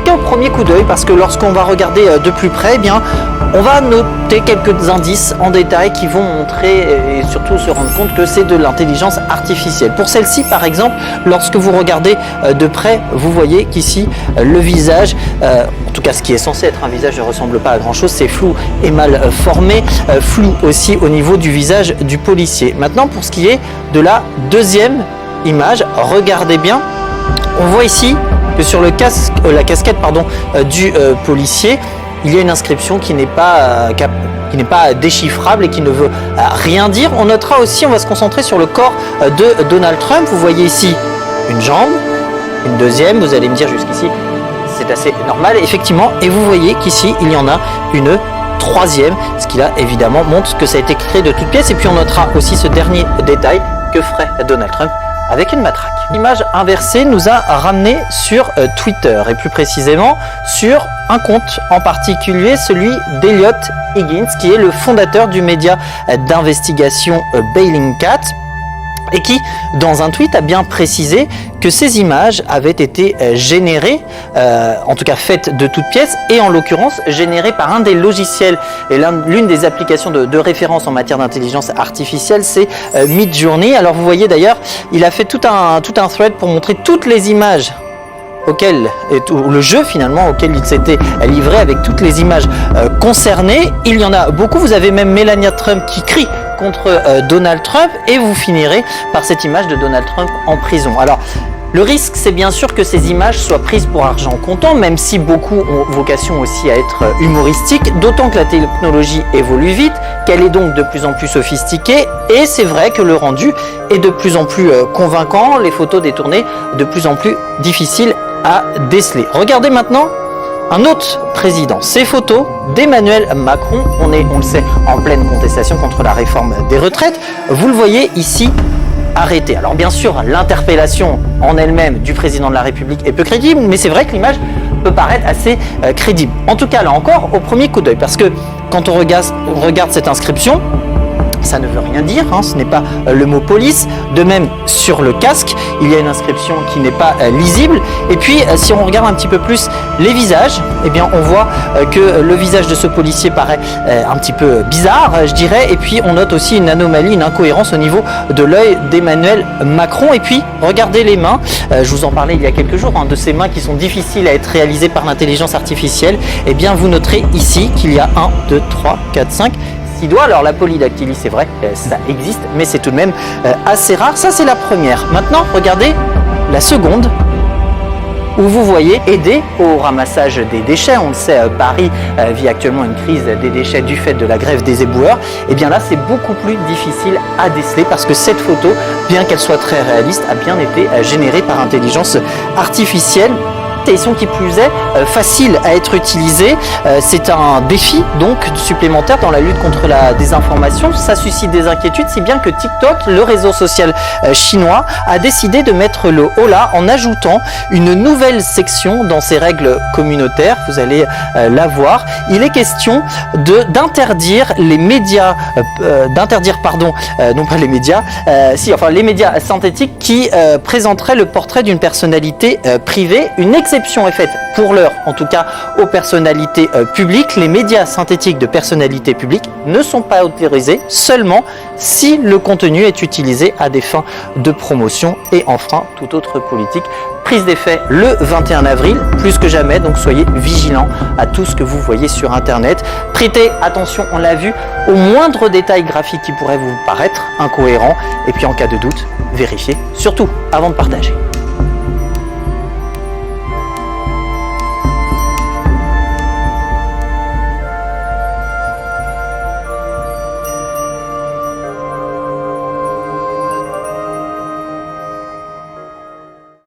cas au premier coup d'œil, parce que lorsqu'on va regarder de plus près, eh bien, on va noter quelques indices en détail qui vont montrer et surtout se rendre compte que c'est de l'intelligence artificielle. Pour celle-ci, par exemple, lorsque vous regardez de près, vous voyez qu'ici, le visage, en tout cas ce qui est censé être un visage, ne ressemble pas à grand-chose, c'est flou et mal formé, flou aussi au niveau du visage du policier. Maintenant, pour ce qui est de la deuxième image, regardez bien, on voit ici que sur le casque, la casquette du policier, il y a une inscription qui n'est pas déchiffrable et qui ne veut rien dire. On notera aussi, on va se concentrer sur le corps de Donald Trump. Vous voyez ici une jambe, une deuxième, vous allez me dire jusqu'ici, c'est assez normal, effectivement, et vous voyez qu'ici, il y en a une troisième, ce qui là, évidemment, montre que ça a été créé de toutes pièces. Et puis on notera aussi ce dernier détail, que ferait Donald Trump avec une matraque. L'image inversée nous a ramené sur Twitter, et plus précisément sur un compte en particulier, celui d'Eliot Higgins, qui est le fondateur du média d'investigation Bellingcat, et qui, dans un tweet, a bien précisé que ces images avaient été générées, en tout cas faites de toutes pièces, et en l'occurrence générées par un des logiciels et l'une des applications de référence en matière d'intelligence artificielle, c'est Midjourney. Alors vous voyez d'ailleurs, il a fait tout un thread pour montrer toutes les images le jeu finalement auquel il s'était livré avec toutes les images concernées. Il y en a beaucoup, vous avez même Melania Trump qui crie contre Donald Trump, et vous finirez par cette image de Donald Trump en prison. Alors le risque, c'est bien sûr que ces images soient prises pour argent comptant, même si beaucoup ont vocation aussi à être humoristiques, d'autant que la technologie évolue vite, qu'elle est donc de plus en plus sophistiquée, et c'est vrai que le rendu est de plus en plus convaincant, les photos détournées de plus en plus difficiles à déceler. Regardez maintenant un autre président, ces photos d'Emmanuel Macron. On le sait, en pleine contestation contre la réforme des retraites. Vous le voyez ici, arrêté. Alors bien sûr, l'interpellation en elle-même du président de la République est peu crédible, mais c'est vrai que l'image peut paraître assez crédible. En tout cas, là encore, au premier coup d'œil, parce que quand on regarde cette inscription, ça ne veut rien dire, ce n'est pas le mot police. De même, sur le casque, il y a une inscription qui n'est pas lisible. Et puis, si on regarde un petit peu plus les visages, eh bien, on voit que le visage de ce policier paraît un petit peu bizarre, je dirais. Et puis, on note aussi une anomalie, une incohérence au niveau de l'œil d'Emmanuel Macron. Et puis, regardez les mains. Je vous en parlais il y a quelques jours, de ces mains qui sont difficiles à être réalisées par l'intelligence artificielle. Eh bien, vous noterez ici qu'il y a 1, 2, 3, 4, 5... doigts. Alors la polydactylie, c'est vrai, ça existe, mais c'est tout de même assez rare. Ça, c'est la première. Maintenant, regardez la seconde, où vous voyez aider au ramassage des déchets. On le sait, Paris vit actuellement une crise des déchets du fait de la grève des éboueurs. Et bien là, c'est beaucoup plus difficile à déceler, parce que cette photo, bien qu'elle soit très réaliste, a bien été générée par intelligence artificielle. Qui plus est facile à être utilisé. C'est un défi donc supplémentaire dans la lutte contre la désinformation. Ça suscite des inquiétudes, si bien que TikTok, le réseau social chinois, a décidé de mettre le holà en ajoutant une nouvelle section dans ses règles communautaires. Vous allez la voir. Il est question d'interdire les médias, non pas les médias, les médias synthétiques qui présenteraient le portrait d'une personnalité privée. Une exception est faite pour l'heure, en tout cas aux personnalités publiques. Les médias synthétiques de personnalités publiques ne sont pas autorisés seulement si le contenu est utilisé à des fins de promotion et enfreint toute autre politique. Prise d'effet le 21 avril, plus que jamais, donc soyez vigilants à tout ce que vous voyez sur Internet. Prêtez attention, on l'a vu, aux moindres détails graphiques qui pourraient vous paraître incohérents. Et puis en cas de doute, vérifiez, surtout avant de partager.